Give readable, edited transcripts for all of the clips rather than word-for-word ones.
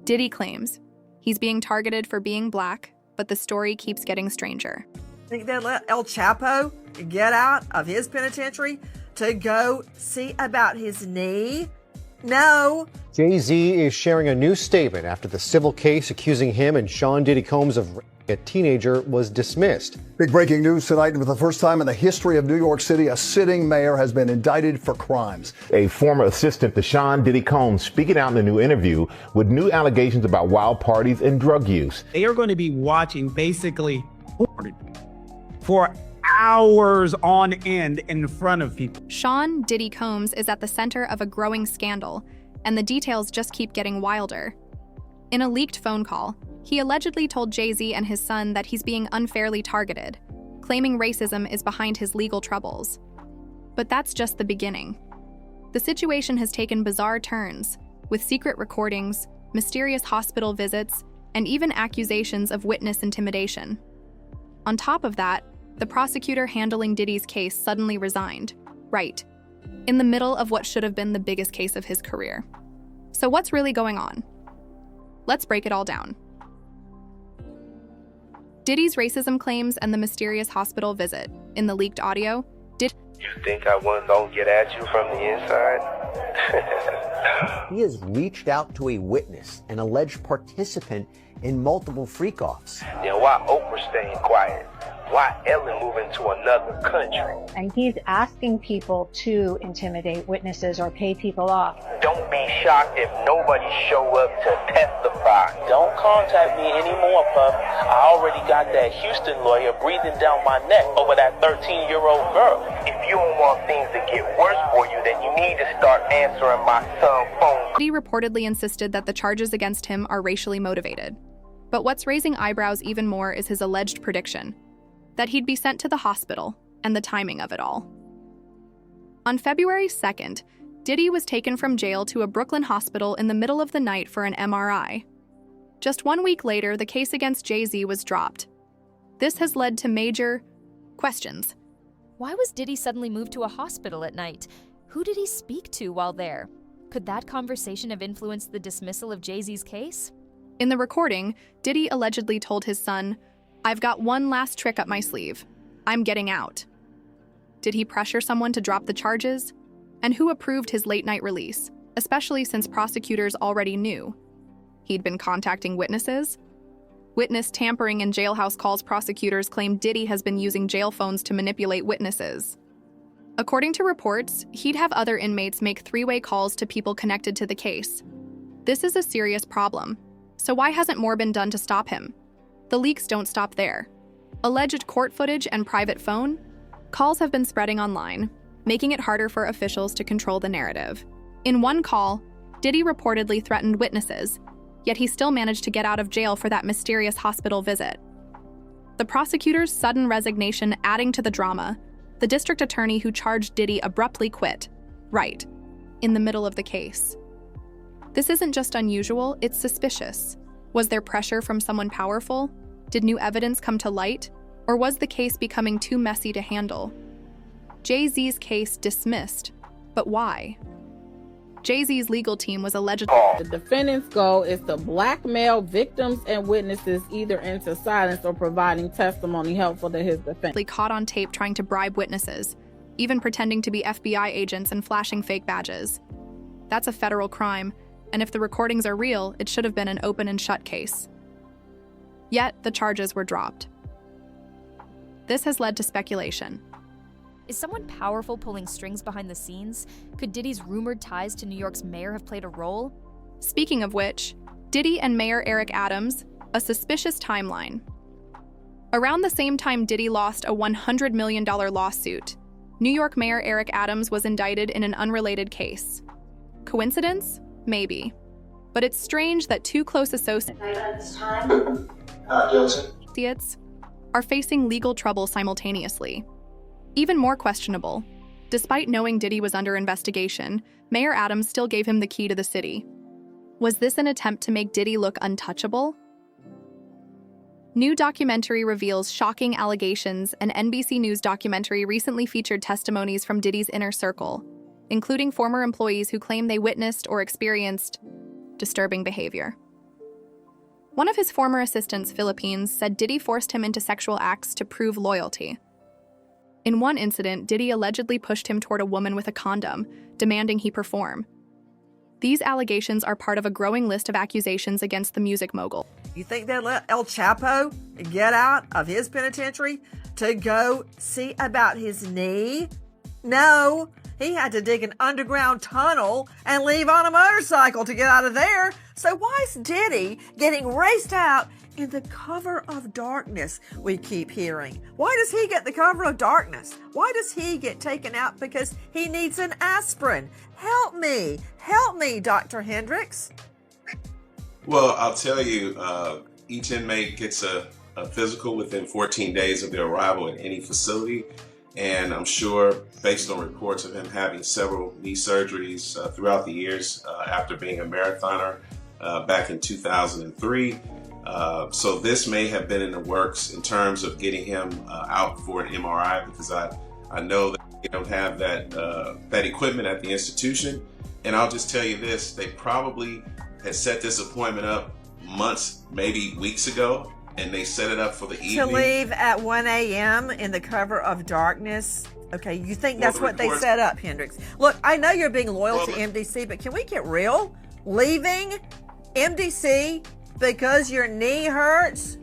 Diddy claims he's being targeted for being black, but the story keeps getting stranger. Think they'd let El Chapo get out of his penitentiary to go see about his knee? No. Jay-Z is sharing a new statement after the civil case accusing him and Sean Diddy Combs of raping a teenager was dismissed. Big breaking news tonight. For the first time in the history of New York City, a sitting mayor has been indicted for crimes. A former assistant to Sean Diddy Combs speaking out in a new interview with new allegations about wild parties and drug use. They are going to be watching basically for hours on end in front of people. Sean Diddy Combs is at the center of a growing scandal, and the details just keep getting wilder. In a leaked phone call, he allegedly told Jay-Z and his son that he's being unfairly targeted, claiming racism is behind his legal troubles. But that's just the beginning. The situation has taken bizarre turns, with secret recordings, mysterious hospital visits, and even accusations of witness intimidation. On top of that, the prosecutor handling Diddy's case suddenly resigned, right, in the middle of what should have been the biggest case of his career. So what's really going on? Let's break it all down. Diddy's racism claims and the mysterious hospital visit. In the leaked audio, You think I wasn't gonna get at you from the inside? He has reached out to a witness, an alleged participant in multiple freak-offs. Then why Oprah staying quiet? Why Ellen moving to another country? And he's asking people to intimidate witnesses or pay people off. Don't be shocked if nobody show up to testify. Don't contact me anymore, pup. I already got that Houston lawyer breathing down my neck over that 13-year-old girl. If you don't want things to get worse for you, then you need to start answering my son's phone. Diddy reportedly insisted that the charges against him are racially motivated. But what's raising eyebrows even more is his alleged prediction that he'd be sent to the hospital, and the timing of it all. On February 2nd, Diddy was taken from jail to a Brooklyn hospital in the middle of the night for an MRI. Just 1 week later, the case against Jay-Z was dropped. This has led to major questions. Why was Diddy suddenly moved to a hospital at night? Who did he speak to while there? Could that conversation have influenced the dismissal of Jay-Z's case? In the recording, Diddy allegedly told his son, "I've got one last trick up my sleeve. I'm getting out." Did he pressure someone to drop the charges? And who approved his late-night release, especially since prosecutors already knew? He'd been contacting witnesses? Witness tampering and jailhouse calls. Prosecutors claim Diddy has been using jail phones to manipulate witnesses. According to reports, he'd have other inmates make three-way calls to people connected to the case. This is a serious problem. So why hasn't more been done to stop him? The leaks don't stop there. Alleged court footage and private phone calls have been spreading online, making it harder for officials to control the narrative. In one call, Diddy reportedly threatened witnesses, yet he still managed to get out of jail for that mysterious hospital visit. The prosecutor's sudden resignation adding to the drama, the district attorney who charged Diddy abruptly quit, right, in the middle of the case. This isn't just unusual, it's suspicious. Was there pressure from someone powerful? Did new evidence come to light? Or was the case becoming too messy to handle? Jay-Z's case dismissed, but why? Jay-Z's legal team was allegedly... The defendant's goal is to blackmail victims and witnesses either into silence or providing testimony helpful to his defense. Caught on tape trying to bribe witnesses, even pretending to be FBI agents and flashing fake badges. That's a federal crime, and if the recordings are real, it should have been an open and shut case. Yet, the charges were dropped. This has led to speculation. Is someone powerful pulling strings behind the scenes? Could Diddy's rumored ties to New York's mayor have played a role? Speaking of which, Diddy and Mayor Eric Adams, a suspicious timeline. Around the same time Diddy lost a $100 million lawsuit, New York Mayor Eric Adams was indicted in an unrelated case. Coincidence? Maybe. But it's strange that two close associates are facing legal trouble simultaneously. Even more questionable, despite knowing Diddy was under investigation, Mayor Adams still gave him the key to the city. Was this an attempt to make Diddy look untouchable? New documentary reveals shocking allegations. An NBC News documentary recently featured testimonies from Diddy's inner circle, including former employees who claim they witnessed or experienced disturbing behavior. One of his former assistants, Philippines, said Diddy forced him into sexual acts to prove loyalty. In one incident, Diddy allegedly pushed him toward a woman with a condom, demanding he perform. These allegations are part of a growing list of accusations against the music mogul. You think they'll let El Chapo get out of his penitentiary to go see about his knee? No, he had to dig an underground tunnel and leave on a motorcycle to get out of there. So why is Diddy getting raced out in the cover of darkness, we keep hearing? Why does he get the cover of darkness? Why does he get taken out because he needs an aspirin? Help me, Dr. Hendricks. Well, I'll tell you, each inmate gets a physical within 14 days of their arrival at any facility. And I'm sure, based on reports of him having several knee surgeries throughout the years after being a marathoner back in 2003. So this may have been in the works in terms of getting him out for an MRI, because I know that they don't have that equipment at the institution. And I'll just tell you this, they probably had set this appointment up months, maybe weeks ago, and they set it up for the evening. To leave at 1 a.m. in the cover of darkness? Okay, you think that's what they set up, Hendricks? Look, I know you're being loyal to MDC, but can we get real? Leaving MDC because your knee hurts?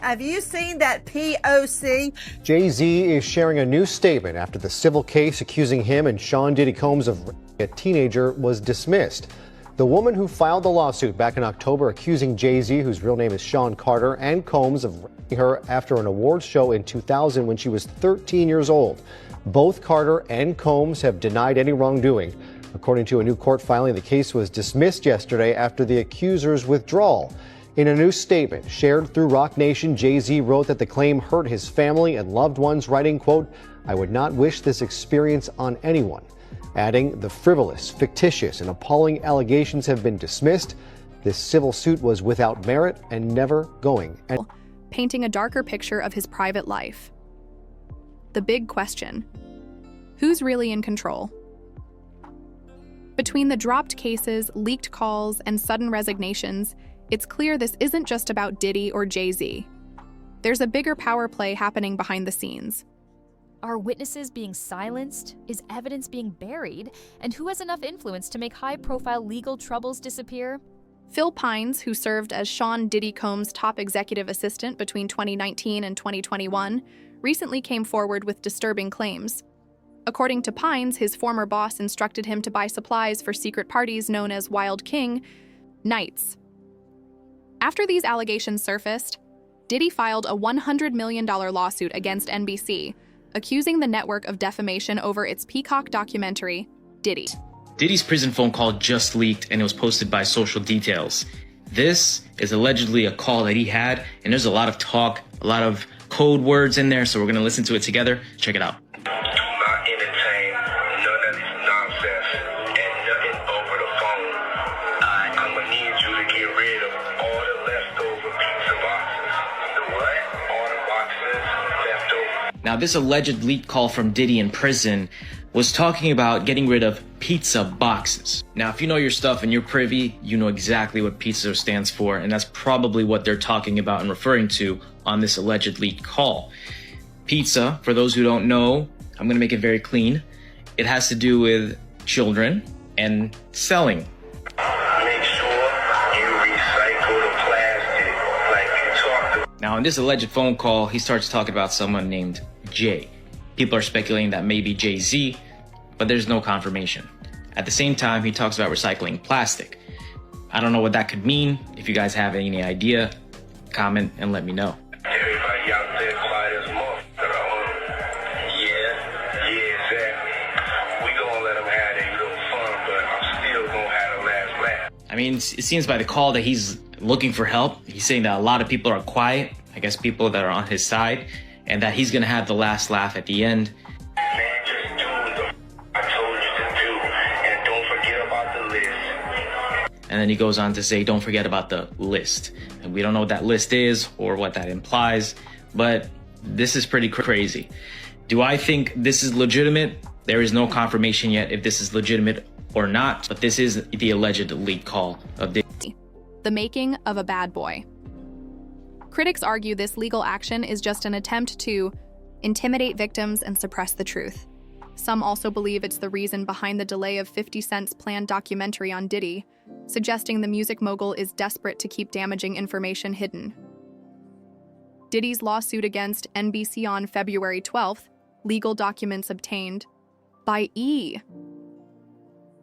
Have you seen that POC? Jay-Z is sharing a new statement after the civil case accusing him and Sean Diddy Combs of raping a teenager was dismissed. The woman who filed the lawsuit back in October accusing Jay-Z, whose real name is Sean Carter, and Combs of raping her after an awards show in 2000 when she was 13 years old. Both Carter and Combs have denied any wrongdoing. According to a new court filing, the case was dismissed yesterday after the accuser's withdrawal. In a new statement shared through Rock Nation, Jay-Z wrote that the claim hurt his family and loved ones, writing, quote, "I would not wish this experience on anyone." Adding, the frivolous, fictitious, and appalling allegations have been dismissed. This civil suit was without merit and never going. Painting a darker picture of his private life. The big question: who's really in control? Between the dropped cases, leaked calls, and sudden resignations, it's clear this isn't just about Diddy or Jay-Z. There's a bigger power play happening behind the scenes. Are witnesses being silenced? Is evidence being buried? And who has enough influence to make high-profile legal troubles disappear? Phil Pines, who served as Sean Diddy Combs' top executive assistant between 2019 and 2021, recently came forward with disturbing claims. According to Pines, his former boss instructed him to buy supplies for secret parties known as Wild King nights. After these allegations surfaced, Diddy filed a $100 million lawsuit against NBC, accusing the network of defamation over its Peacock documentary, Diddy. Diddy's prison phone call just leaked and it was posted by Social Details. This is allegedly a call that he had, and there's a lot of talk, a lot of code words in there, so we're gonna listen to it together. Check it out. Now, this alleged leaked call from Diddy in prison was talking about getting rid of pizza boxes. Now, if you know your stuff and you're privy, you know exactly what pizza stands for, and that's probably what they're talking about and referring to on this alleged leaked call. Pizza, for those who don't know, I'm gonna make it very clean. It has to do with children and selling. Make sure you recycle the plastic like you talked about. Now, in this alleged phone call, he starts talking about someone named Jay. People are speculating that may be Jay-Z, but there's no confirmation. At the same time, he talks about recycling plastic. I don't know what that could mean. If you guys have any idea, comment and let me know. Everybody out there quiet as Yeah, exactly. We gonna let them have their little fun, but I'm still gonna have the last laugh. I mean, it seems by the call that he's looking for help. He's saying that a lot of people are quiet, I guess people that are on his side, and that he's gonna have the last laugh at the end. Man, just do what I told you to do, and don't forget about the list. And then he goes on to say, don't forget about the list. And we don't know what that list is or what that implies, but this is pretty crazy. Do I think this is legitimate? There is no confirmation yet if this is legitimate or not, but this is the alleged leaked call of Diddy. The making of a bad boy. Critics argue this legal action is just an attempt to intimidate victims and suppress the truth. Some also believe it's the reason behind the delay of 50 Cent's planned documentary on Diddy, suggesting the music mogul is desperate to keep damaging information hidden. Diddy's lawsuit against NBC on February 12th, legal documents obtained by E!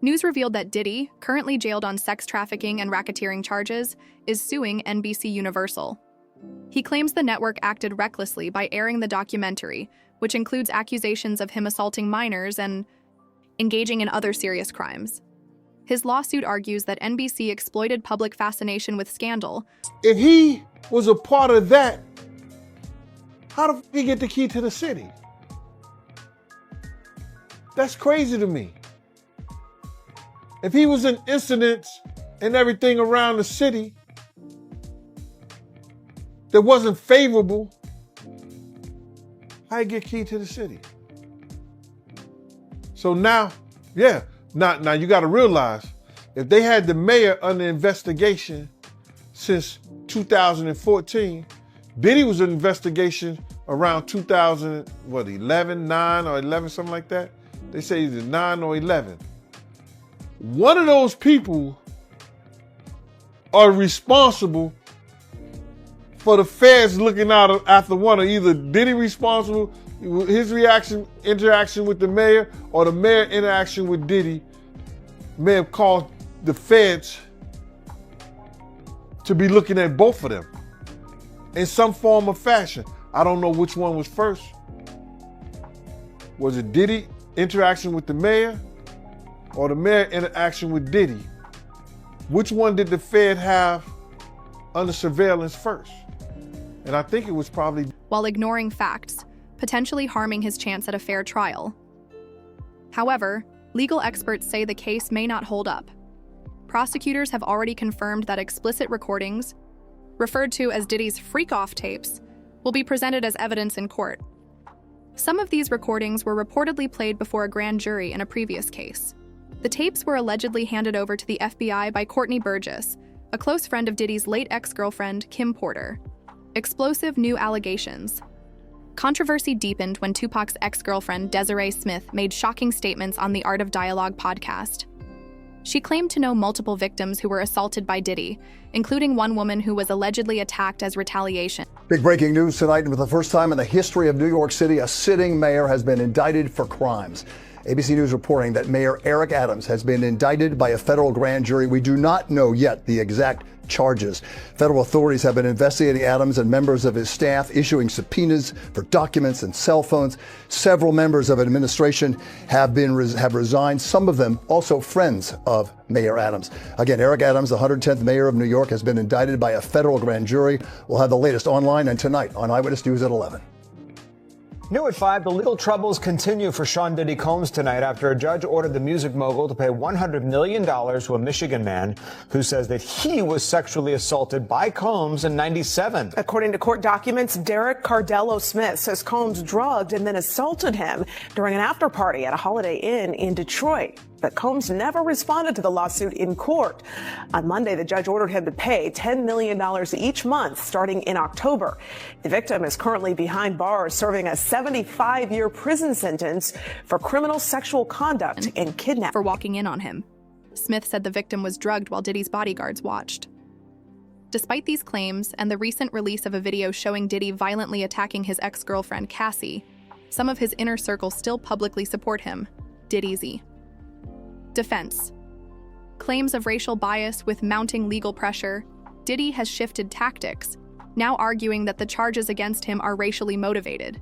News revealed that Diddy, currently jailed on sex trafficking and racketeering charges, is suing NBC Universal. He claims the network acted recklessly by airing the documentary, which includes accusations of him assaulting minors and engaging in other serious crimes. His lawsuit argues that NBC exploited public fascination with scandal. If he was a part of that, how did he get the key to the city? That's crazy to me. If he was in incidents and everything around the city that wasn't favorable, how you get key to the city? So now you got to realize, if they had the mayor under investigation since 2014, Diddy was in investigation around 2011, 9 or 11, something like that. They say either 9 or 11. One of those people are responsible for the feds looking out after one, or either Diddy responsible, his interaction with the mayor, or the mayor interaction with Diddy may have caused the feds to be looking at both of them in some form or fashion. I don't know which one was first. Was it Diddy interaction with the mayor, or the mayor interaction with Diddy? Which one did the Fed have under surveillance first? And I think it was probably... While ignoring facts, potentially harming his chance at a fair trial. However, legal experts say the case may not hold up. Prosecutors have already confirmed that explicit recordings, referred to as Diddy's freak-off tapes, will be presented as evidence in court. Some of these recordings were reportedly played before a grand jury in a previous case. The tapes were allegedly handed over to the FBI by Courtney Burgess, a close friend of Diddy's late ex-girlfriend, Kim Porter. Explosive new allegations. Controversy deepened when Tupac's ex-girlfriend, Desiree Smith, made shocking statements on the Art of Dialogue podcast. She claimed to know multiple victims who were assaulted by Diddy, including one woman who was allegedly attacked as retaliation. Big breaking news tonight, and for the first time in the history of New York City, a sitting mayor has been indicted for crimes. ABC News reporting that Mayor Eric Adams has been indicted by a federal grand jury. We do not know yet the exact charges. Federal authorities have been investigating Adams and members of his staff, issuing subpoenas for documents and cell phones. Several members of administration have resigned, some of them also friends of Mayor Adams. Again, Eric Adams, the 110th mayor of New York, has been indicted by a federal grand jury. We'll have the latest online and tonight on Eyewitness News at 11. New at 5, the legal troubles continue for Sean Diddy Combs tonight after a judge ordered the music mogul to pay $100 million to a Michigan man who says that he was sexually assaulted by Combs in '97. According to court documents, Derek Cardello Smith says Combs drugged and then assaulted him during an after party at a Holiday Inn in Detroit. But Combs never responded to the lawsuit in court. On Monday, the judge ordered him to pay $10 million each month starting in October. The victim is currently behind bars serving a 75-year prison sentence for criminal sexual conduct and kidnapping. For walking in on him. Smith said the victim was drugged while Diddy's bodyguards watched. Despite these claims and the recent release of a video showing Diddy violently attacking his ex-girlfriend Cassie, some of his inner circle still publicly support him. Diddy's defense. Claims of racial bias with mounting legal pressure, Diddy has shifted tactics, now arguing that the charges against him are racially motivated.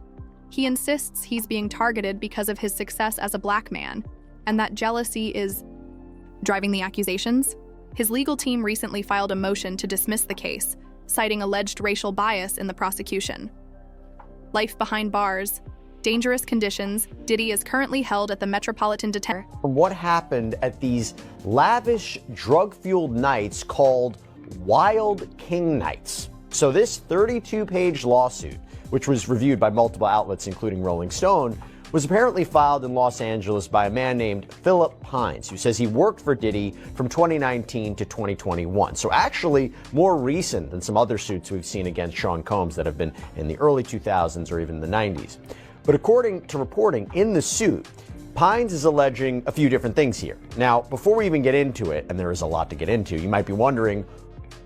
He insists he's being targeted because of his success as a black man, and that jealousy is driving the accusations. His legal team recently filed a motion to dismiss the case, citing alleged racial bias in the prosecution. Life behind bars. Dangerous conditions. Diddy is currently held at the Metropolitan Detention. From what happened at these lavish, drug-fueled nights called Wild King Nights. So this 32-page lawsuit, which was reviewed by multiple outlets, including Rolling Stone, was apparently filed in Los Angeles by a man named Philip Pines, who says he worked for Diddy from 2019 to 2021. So actually more recent than some other suits we've seen against Sean Combs that have been in the early 2000s or even the 90s. But according to reporting in the suit, Pines is alleging a few different things here. Now, before we even get into it, and there is a lot to get into, you might be wondering,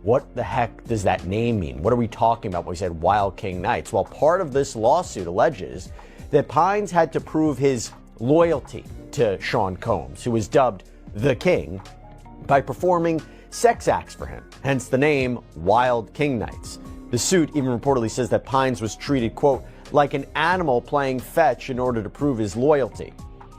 what the heck does that name mean? What are we talking about when we said Wild King Nights? Well, part of this lawsuit alleges that Pines had to prove his loyalty to Sean Combs, who was dubbed the King, by performing sex acts for him, hence the name Wild King Nights. The suit even reportedly says that Pines was treated, quote, like an animal playing fetch in order to prove his loyalty.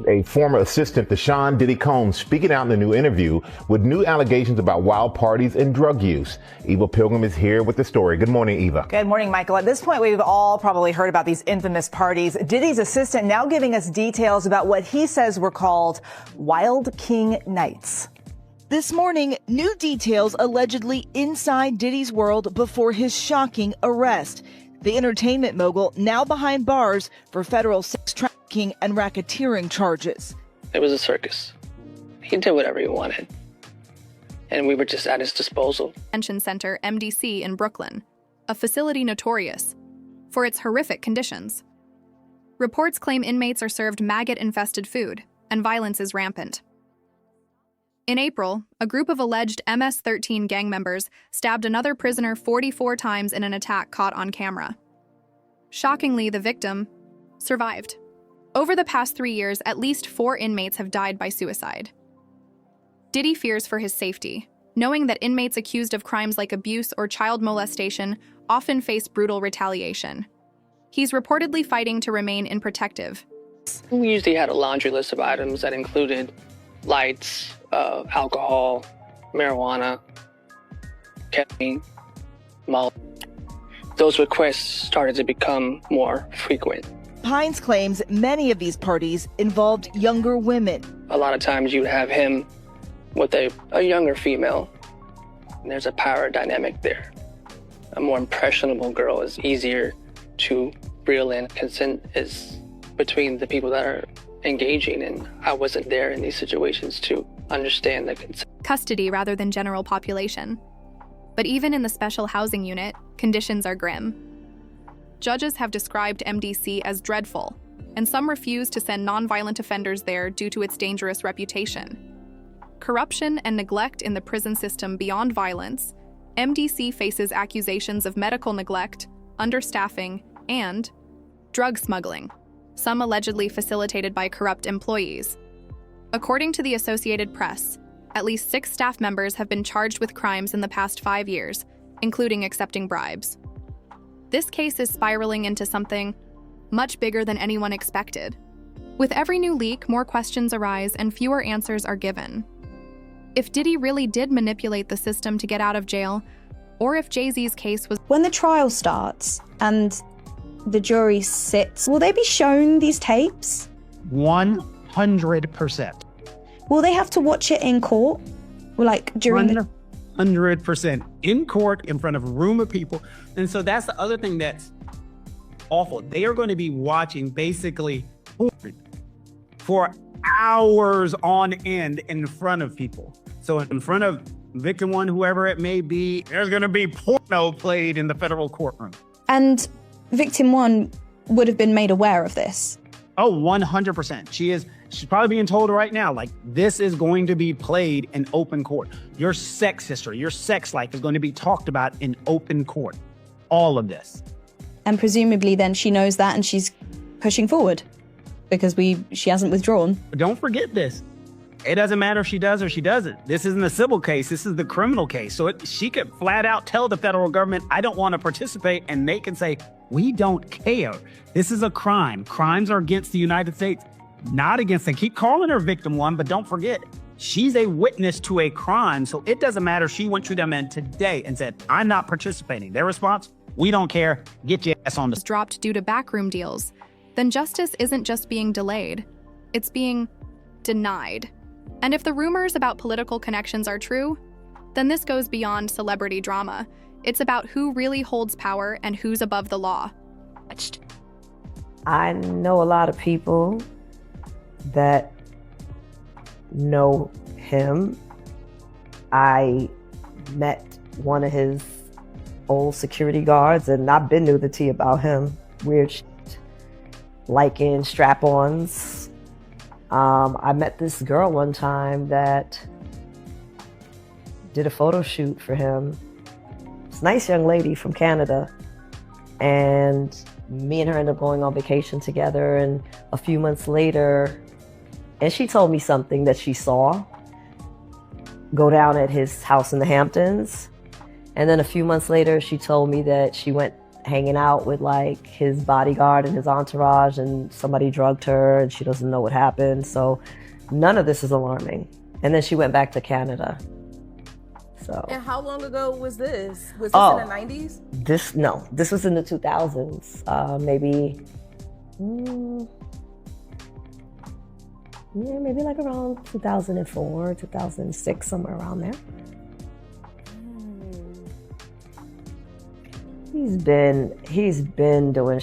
A former assistant to Sean Diddy Combs speaking out in a new interview with new allegations about wild parties and drug use. Eva Pilgrim is here with the story. Good morning, Eva. Good morning, Michael. At this point, we've all probably heard about these infamous parties. Diddy's assistant now giving us details about what he says were called Wild King Nights. This morning, new details allegedly inside Diddy's world before his shocking arrest. The entertainment mogul now behind bars for federal sex trafficking and racketeering charges. It was a circus. He did whatever he wanted. And we were just at his disposal. Detention Center, MDC, in Brooklyn, a facility notorious for its horrific conditions. Reports claim inmates are served maggot-infested food, and violence is rampant. In April, a group of alleged MS-13 gang members stabbed another prisoner 44 times in an attack caught on camera. Shockingly, the victim survived. Over the past 3 years, at least 4 inmates have died by suicide. Diddy fears for his safety, knowing that inmates accused of crimes like abuse or child molestation often face brutal retaliation. He's reportedly fighting to remain in protective. We usually had a laundry list of items that included lights, alcohol, marijuana, ketamine, malt. Those requests started to become more frequent. Pines claims many of these parties involved younger women. A lot of times you'd have him with a younger female, and there's a power dynamic there. A more impressionable girl is easier to reel in. Consent is between the people that are engaging, and I wasn't there in these situations to understand the consent. Custody rather than general population. But even in the special housing unit, conditions are grim. Judges have described MDC as dreadful, and some refuse to send nonviolent offenders there due to its dangerous reputation. Corruption and neglect in the prison system beyond violence, MDC faces accusations of medical neglect, understaffing, and drug smuggling, some allegedly facilitated by corrupt employees. According to the Associated Press, at least 6 staff members have been charged with crimes in the past 5 years, including accepting bribes. This case is spiraling into something much bigger than anyone expected. With every new leak, more questions arise and fewer answers are given. If Diddy really did manipulate the system to get out of jail, or if Jay-Z's case was— When the trial starts and the jury sits, will they be shown these tapes? 100%. Will they have to watch it in court? Like during the— 100% in court in front of a room of people. And so that's the other thing that's awful. They are going to be watching basically for hours on end in front of people. So in front of victim one, whoever it may be, there's going to be porno played in the federal courtroom. And victim one would have been made aware of this? Oh, 100%. She's probably being told right now, like, this is going to be played in open court. Your sex history, your sex life is going to be talked about in open court. All of this. And presumably then she knows that and she's pushing forward because she hasn't withdrawn. But don't forget this. It doesn't matter if she does or she doesn't. This isn't a civil case. This is the criminal case. So she could flat out tell the federal government, I don't want to participate. And they can say, we don't care. This is a crime. Crimes are against the United States, not against them. Keep calling her victim one, but don't forget, she's a witness to a crime. So it doesn't matter if she went to them in today and said, I'm not participating. Their response, we don't care. Get your ass on the— dropped due to backroom deals. Then justice isn't just being delayed, it's being denied. And if the rumors about political connections are true, then this goes beyond celebrity drama. It's about who really holds power and who's above the law. I know a lot of people that know him. I met one of his old security guards, and I've been to the tea about him. Weird shit, liking strap-ons. I met this girl one time that did a photo shoot for him. It's a nice young lady from Canada, and me and her ended up going on vacation together, and a few months later, and she told me something that she saw go down at his house in the Hamptons. And then a few months later, she told me that she went hanging out with like his bodyguard and his entourage, and somebody drugged her and she doesn't know what happened. So none of this is alarming. And then she went back to Canada. So. And how long ago was this? Was this in the 90s? This was in the 2000s. Maybe like around 2004, 2006, somewhere around there. He's been doing